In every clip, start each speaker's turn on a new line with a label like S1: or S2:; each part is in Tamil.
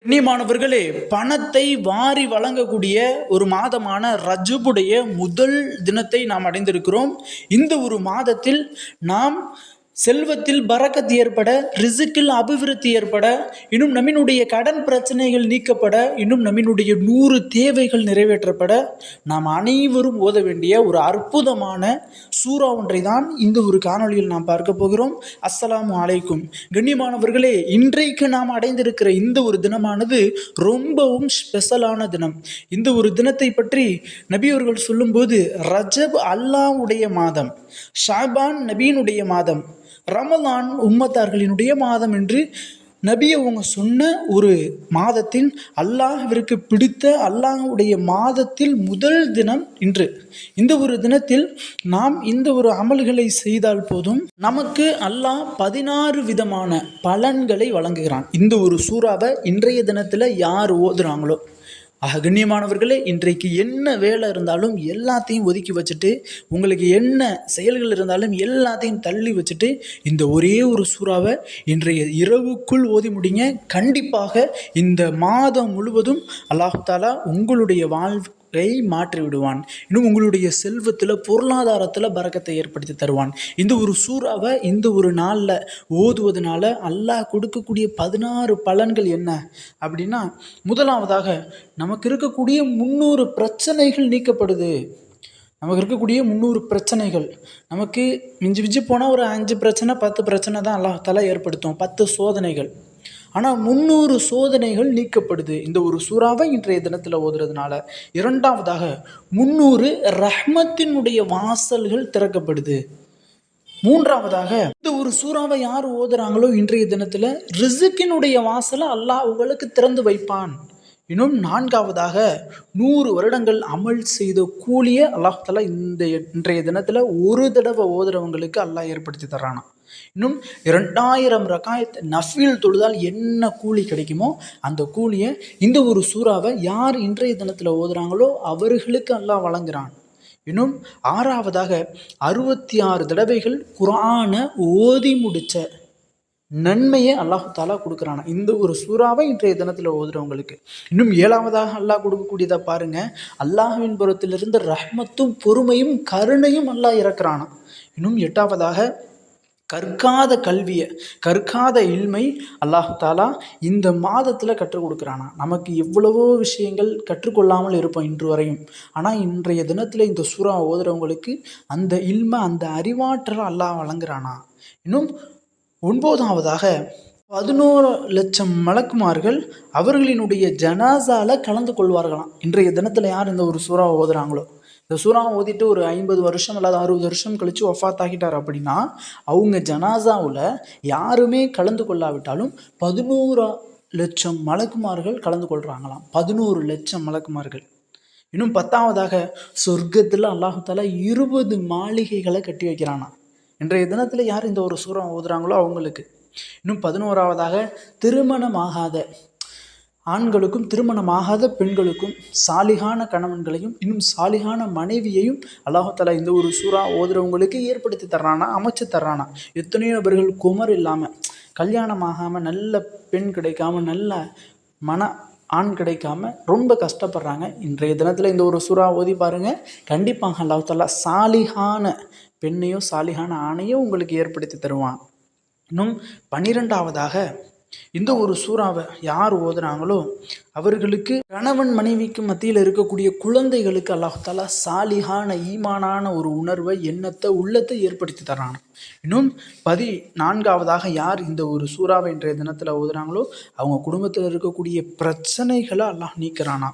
S1: கண்ணியமானவர்களே, பணத்தை வாரி வழங்கக்கூடிய ஒரு மாதமான ரஜபுடைய முதல் தினத்தை நாம் அடைந்திருக்கிறோம். இந்த ஒரு மாதத்தில் நாம் செல்வத்தில் பரக்கத் ஏற்பட, ரிசுக்கில் அபிவிருத்தி ஏற்பட, இன்னும் நம்மினுடைய கடன் பிரச்சனைகள் நீக்கப்பட, இன்னும் நம்மினுடைய 100 தேவைகள் நிறைவேற்றப்பட நாம் அனைவரும் ஓத வேண்டிய ஒரு அற்புதமான சூரா ஒன்றை தான் இந்த ஒரு காணொளியில் நாம் பார்க்க போகிறோம். அஸ்ஸலாமு அலைக்கும். கண்ணியமானவர்களே, இன்றைக்கு நாம் அடைந்திருக்கிற இந்த ஒரு தினமானது ரொம்பவும் ஸ்பெஷலான தினம். இந்த ஒரு தினத்தை பற்றி நபி அவர்கள் சொல்லும்போது, ரஜப் அல்லாஹ்வுடைய மாதம், ஷாபான் நபியினுடைய மாதம், ரமலான் உம்மத்தார்களினுடைய மாதம் என்று நபி அவங்க சொன்ன ஒரு மாதத்தில், அல்லாஹ்விற்கு பிடித்த அல்லாஹ்வுடைய மாதத்தில் முதல் தினம் இன்று. இந்த ஒரு தினத்தில் நாம் இந்த ஒரு அமல்களை செய்தால் போதும், நமக்கு அல்லாஹ் 16 விதமான பலன்களை வழங்குகிறான். இந்த ஒரு சூறாவை இன்றைய தினத்தில் யார் ஓதுறாங்களோ, கண்ணியமானவர்களே, இன்றைக்கு என்ன வேலை இருந்தாலும் எல்லாத்தையும் ஒதுக்கி வச்சுட்டு, உங்களுக்கு என்ன செயல்கள் இருந்தாலும் எல்லாத்தையும் தள்ளி வச்சுட்டு, இந்த ஒரே ஒரு சூறாவை இன்றைய இரவுக்குள் ஓதி முடிங்க. கண்டிப்பாக இந்த மாதம் முழுவதும் அல்லாஹ் தாலா உங்களுடைய வாழ்க்கை மாற்றி விடுவான். இன்னும் உங்களுடைய செல்வத்தில், பொருளாதாரத்தில் பரக்கத்தை ஏற்படுத்தி தருவான். இந்த ஒரு சூறாவை இந்த ஒரு நாளில் ஓதுவதனால அல்லாஹ் கொடுக்கக்கூடிய 16 பலன்கள் என்ன அப்படின்னா, முதலாவதாக நமக்கு இருக்கக்கூடிய 300 பிரச்சனைகள் நீக்கப்படுது. நமக்கு இருக்கக்கூடிய 300 பிரச்சனைகள், நமக்கு மிஞ்சி மிஞ்சி போனால் ஒரு 5 பிரச்சனை 10 பிரச்சனை தான் அல்லாஹ் தாலா ஏற்படுத்தும், 10 சோதனைகள். ஆனால் 300 சோதனைகள் நீக்கப்படுது இந்த ஒரு சூறாவை இன்றைய தினத்தில் ஓதுறதுனால. இரண்டாவதாக 300 ரஹ்மத்தினுடைய வாசல்கள் திறக்கப்படுது. மூன்றாவதாக இந்த ஒரு சூறாவை யார் ஓதுறாங்களோ இன்றைய தினத்தில் ரிசுக்கினுடைய வாசலை அல்லாஹ் உங்களுக்கு திறந்து வைப்பான். இன்னும் நான்காவதாக 100 வருடங்கள் அமல் செய்த கூலியை அல்லாஹ் தஆலா இன்றைய தினத்தில் ஒரு தடவை ஓதுறவங்களுக்கு அல்லாஹ் ஏற்படுத்தி தர்றானா. இன்னும் 2000 ரகாயத் நஃபில் தொழுதால் என்ன கூலி கிடைக்குமோ அந்த கூலியை இந்த ஒரு சூறாவை யார் இன்றைய தினத்தில் ஓதுறாங்களோ அவர்களுக்கு அல்லாஹ் வழங்குறான். இன்னும் ஆறாவதாக 66 தடவைகள் குர்ஆனை ஓதி முடித்த நன்மையை அல்லாஹ் தாலா கொடுக்குறானா இந்த ஒரு சூறாவை இன்றைய தினத்தில் ஓதுறவங்களுக்கு. இன்னும் ஏழாவதாக அல்லாஹ் கொடுக்கக்கூடியதை பாருங்க, அல்லாஹ்வின் புறத்திலிருந்து ரஹ்மத்தும் பொறுமையும் கருணையும் அல்லாஹ் இறக்குறானா. இன்னும் எட்டாவதாக கற்காத கல்வியை, கற்காத இல்மை அல்லாஹ் தாலா இந்த மாதத்தில் கற்றுக் கொடுக்குறானா. நமக்கு எவ்வளவோ விஷயங்கள் கற்றுக்கொள்ளாமல் இருப்போம் இன்று வரையும். ஆனால் இன்றைய தினத்தில் இந்த சூறா ஓதுறவங்களுக்கு அந்த இல்மை, அந்த அறிவாற்றலை அல்லாஹ் வழங்குறானா. இன்னும் 9ஆவதாக 11 லட்சம் மலக்குமார்கள் அவர்களினுடைய ஜனாசால கலந்து கொள்வார்களாம். இன்றைய தினத்தில் யார் இந்த ஒரு சூறாவை ஓதுறாங்களோ, இந்த சூறாவை ஓதிட்டு ஒரு 50 வருஷம் அல்லது 60 வருஷம் கழித்து வஃபாத் ஆகிட்டார் அப்படின்னா, அவங்க ஜனாசாவில் யாருமே கலந்து கொள்ளாவிட்டாலும் 11 லட்சம் மலக்குமார்கள் கலந்து கொள்கிறாங்களாம். 11 லட்சம் மலக்குமார்கள். இன்னும் 10ஆவதாக சொர்க்கத்தில் அல்லாஹ் தஆலா 20 மாளிகைகளை கட்டி வைக்கிறானா. இன்றைய தினத்தில் யார் இந்த ஒரு சூறா ஓதுறாங்களோ அவங்களுக்கு. இன்னும் 11ஆவதாக திருமணமாகாத ஆண்களுக்கும் திருமணமாகாத பெண்களுக்கும் சாலிகான கணவன்களையும் இன்னும் சாலிகான மனைவியையும் அல்லாஹ் தஆலா இந்த ஒரு சூறா ஓதுறவங்களுக்கு ஏற்படுத்தி தர்றானா, அமைச்சு தர்றானா. எத்தனையோ நபர்கள் குமர் இல்லாமல், கல்யாணம் ஆகாமல், நல்ல பெண் கிடைக்காம, நல்ல மன ஆண் கிடைக்காம ரொம்ப கஷ்டப்படுறாங்க. இன்றைய தினத்தில் இந்த ஒரு சூறா ஓதி பாருங்கள், கண்டிப்பாக அல்லாஹ் தஆலா சாலிகான பெண்ணையோ சாலிகான ஆணையோ உங்களுக்கு ஏற்படுத்தி தருவான். இன்னும் 12ஆவதாக இந்த ஒரு சூறாவை யார் ஓதுறாங்களோ அவர்களுக்கு கணவன் மனைவிக்கு மத்தியில் இருக்கக்கூடிய குழந்தைகளுக்கு அல்லாஹ் தஆலா சாலிகான ஈமானான ஒரு உணர்வை, எண்ணத்தை, உள்ளத்தை ஏற்படுத்தி தர்றான். இன்னும் 14ஆவதாக யார் இந்த ஒரு சூறாவை இன்றைய தினத்தில் ஓதுறாங்களோ அவங்க குடும்பத்தில் இருக்கக்கூடிய பிரச்சனைகளை அல்லாஹ் நீக்கிறானா.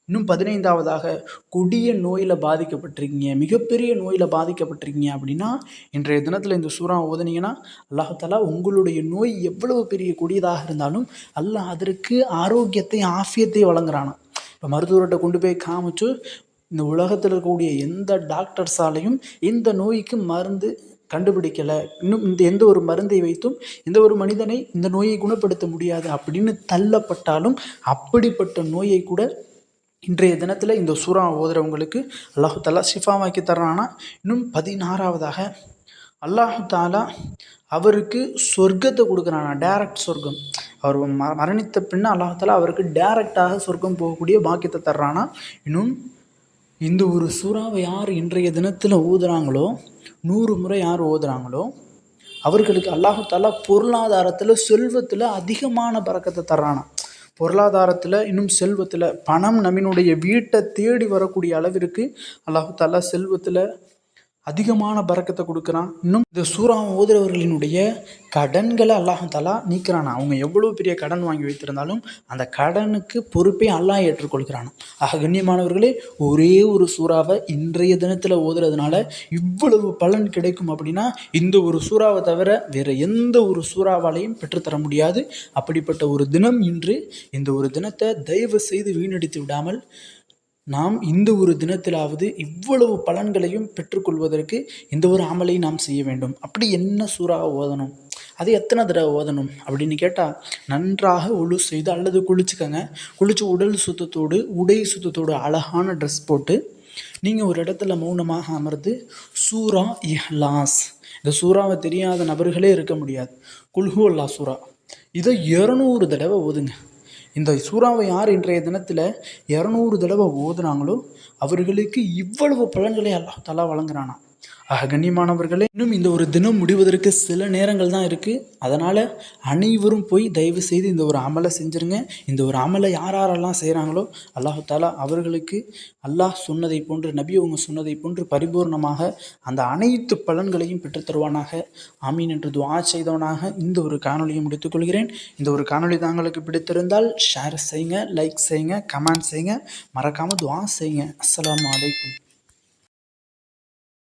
S1: இன்னும் 15ஆவதாக கொடிய நோயில் பாதிக்கப்பட்டிருக்கீங்க, மிகப்பெரிய நோயில் பாதிக்கப்பட்டிருக்கீங்க அப்படின்னா இன்றைய தினத்தில் இந்த சூறா ஓதுனீங்கன்னா அல்லாஹ் தஆலா உங்களுடைய நோய் எவ்வளவு பெரிய கொடியதாக இருந்தாலும் அல்லாஹ் அதற்கு ஆரோக்கியத்தை, ஆஃபியத்தை வழங்குறானா. இப்போ மருத்துவர்கிட்ட கொண்டு போய் காமிச்சு இந்த உலகத்தில் இருக்கக்கூடிய எந்த டாக்டர்ஸாலையும் இந்த நோய்க்கு மருந்து கண்டுபிடிக்கலை, இன்னும் எந்த ஒரு மருந்தை வைத்தும் இந்த ஒரு மனிதனை இந்த நோயை குணப்படுத்த முடியாது அப்படின்னு தள்ளப்பட்டாலும் அப்படிப்பட்ட நோயை கூட இன்றைய தினத்தில் இந்த சூறா ஓதுறவங்களுக்கு அல்லாஹ் தஆலா ஷிஃபாவாக்கி தர்றானா. இன்னும் 16ஆவதாக அல்லாஹ் தாலா அவருக்கு சொர்க்கத்தை கொடுக்குறானா, டைரக்ட் சொர்க்கம். அவர் மரணித்த பின்ன அல்லாஹ் அவருக்கு டைரக்டாக சொர்க்கம் போகக்கூடிய பாக்கியத்தை தர்றானா. இன்னும் இந்த ஒரு சூறாவை யார் இன்றைய தினத்தில் ஓதுறாங்களோ, 100 முறை யார் ஓதுறாங்களோ அவர்களுக்கு அல்லாஹ் பொருளாதாரத்தில் செல்வத்தில் அதிகமான பறக்கத்தை தர்றானா. பொருளாதாரத்தில் இன்னும் செல்வத்தில் பணம் நம்மினுடைய வீட்டை தேடி வரக்கூடிய அளவிற்கு அல்லாஹ் செல்வத்தில் அதிகமான பறக்கத்தை கொடுக்குறான். இன்னும் இந்த சூறா ஓதுறவர்களினுடைய கடன்களை அல்லாஹ் நீக்கிறானா. அவங்க எவ்வளோ பெரிய கடன் வாங்கி வைத்திருந்தாலும் அந்த கடனுக்கு பொறுப்பை அல்லாஹ் ஏற்றுக்கொள்கிறானா. கண்ணியமானவர்களே, ஒரே ஒரு சூறாவை இன்றைய தினத்தில் ஓதுறதுனால இவ்வளவு பலன் கிடைக்கும் அப்படின்னா இந்த ஒரு சூறாவை தவிர வேறு எந்த ஒரு சூறாவாலையும் பெற்றுத்தர முடியாது. அப்படிப்பட்ட ஒரு தினம் இன்று. இந்த ஒரு தினத்தை தயவு செய்து வீணடித்து விடாமல் நாம் இந்த ஒரு தினத்திலாவது இவ்வளவு பலன்களையும் பெற்றுக்கொள்வதற்கு இந்த ஒரு அமலை நாம் செய்ய வேண்டும். அப்படி என்ன சூறாவை ஓதணும், அது எத்தனை தடவை ஓதணும் அப்படின்னு கேட்டால், நன்றாக ஒழு செய்து அல்லது குளிச்சுக்கங்க. குளித்து உடல் சுத்தத்தோடு உடை சுத்தத்தோடு அழகான ட்ரெஸ் போட்டு நீங்கள் ஒரு இடத்துல மௌனமாக அமர்ந்து சூரா இஹ்லாஸ், இந்த சூறாவை தெரியாத நபர்களே இருக்க முடியாது. குல்ஹு அல்லா சூறா, இதை 200 தடவை ஓதுங்க. இந்த சூறாவை யார் இன்றைய தினத்தில் 200 தடவை ஓதுனாங்களோ அவர்களுக்கு இவ்வளவு பலன்களை அல்லாஹ் வழங்குறானா. கண்ணியமானவர்களே, இன்னும் இந்த ஒரு தினம் முடிவதற்கு சில நேரங்கள் தான் இருக்குது. அதனால் அனைவரும் போய் தயவு செய்து இந்த ஒரு அமலை செஞ்சுருங்க. இந்த ஒரு அமலை யாரெல்லாம் செய்கிறாங்களோ அல்லாஹ் அவர்களுக்கு அல்லாஹ் சொன்னதை போன்று, நபி அவங்க சொன்னதை போன்று பரிபூர்ணமாக அந்த அனைத்து பலன்களையும் பெற்றுத்தருவானாக. ஆமீன் என்று துஆ செய்தவனாக இந்த ஒரு காணொலியை முடித்துக்கொள்கிறேன். இந்த ஒரு காணொலி தாங்களுக்கு பிடித்திருந்தால் ஷேர் செய்யுங்க, லைக் செய்யுங்க, கமெண்ட் செய்யுங்க, மறக்காமல் துஆ செய்யுங்க. அஸ்ஸலாமு அலைக்கும்.